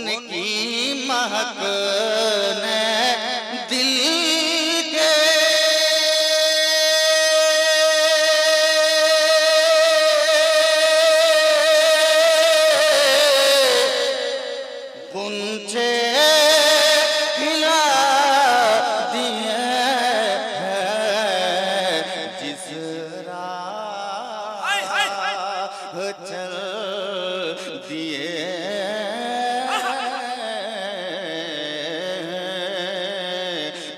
उनकी महक ने दिल के गुंजे खिला दिए हैं। जिस राह चल दिए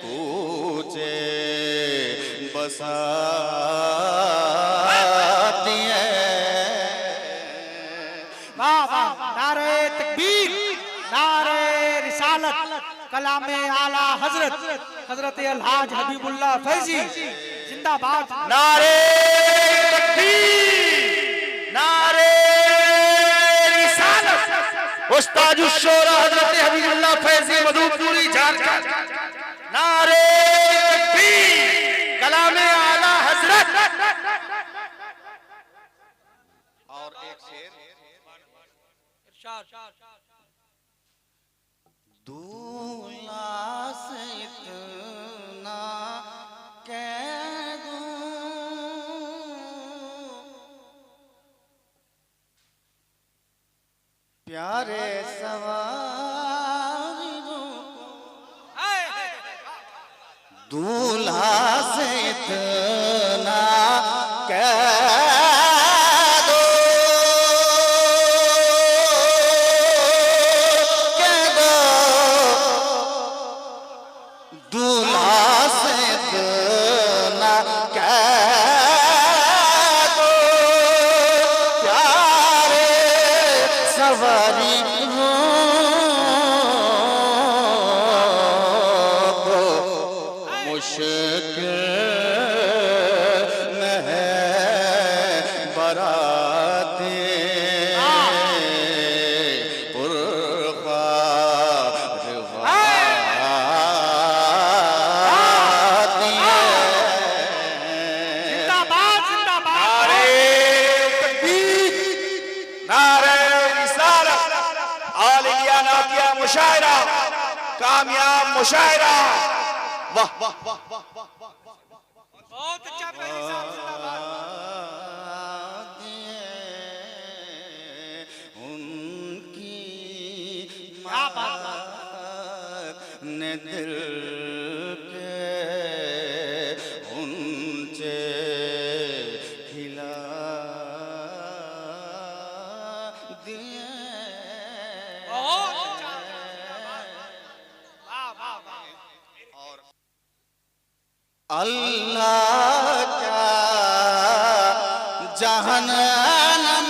कूचे बसा दिए। वाह वाह, नारे तकबीर, नारे रिसालत, कलामे आला हजरत हजरत अलहाज हबीबुल्लाह फैजी जिंदाबाद। नारे तकबीर, नारे रिसालत, उस्तादुश्शोरा हजरत हबीबुल्लाह फैजी मधुपुरी झारखंड। नारे तकबीर, कलामे आला हजरत। और एक शेर, दूल्हा से इतना कह दूं, प्यारे सवारी दूं। दूल्हा से इतना कह मुशायरा, कामयाब मुशायरा। वाह वाह वाह वाह वाह वाह, बहुत अच्छा फैजी साहब जिंदाबाद। उनकी क्या बात ने दिल के उनसे खिला दिए। अल्लाह क्या जहन्नम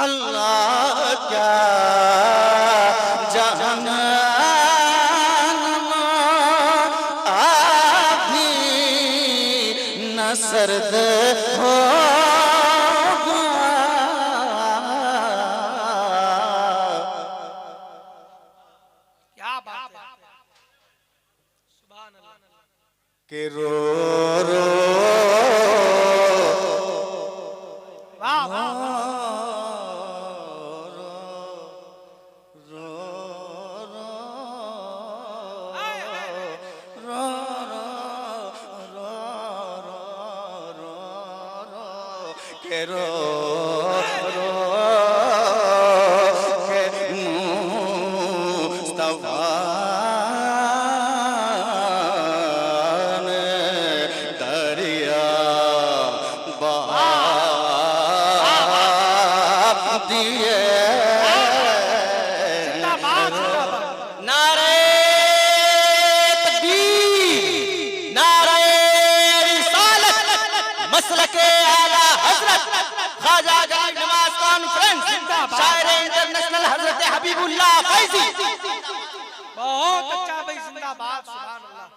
अल्लाह क्या जहन्नम अभी न सर्द हो। क्या बात है, सुभान अल्लाह। के रो रो वाह वाह, के रो रो के मुस्तफा ने दरिया बहा दिए। नारे तकबीर, नारे रिसालत, मसलके आला हजरत ख्वाजा गरीब नवाज कॉन्फ्रेंस, शायर इंटरनेशनल हजरत हबीबुल्लाह फैजी। बहुत अच्छा भाई, जिंदाबाद, सुभान अल्लाह।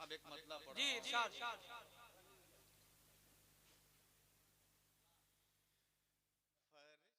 अब एक मतलब जी इरशाद।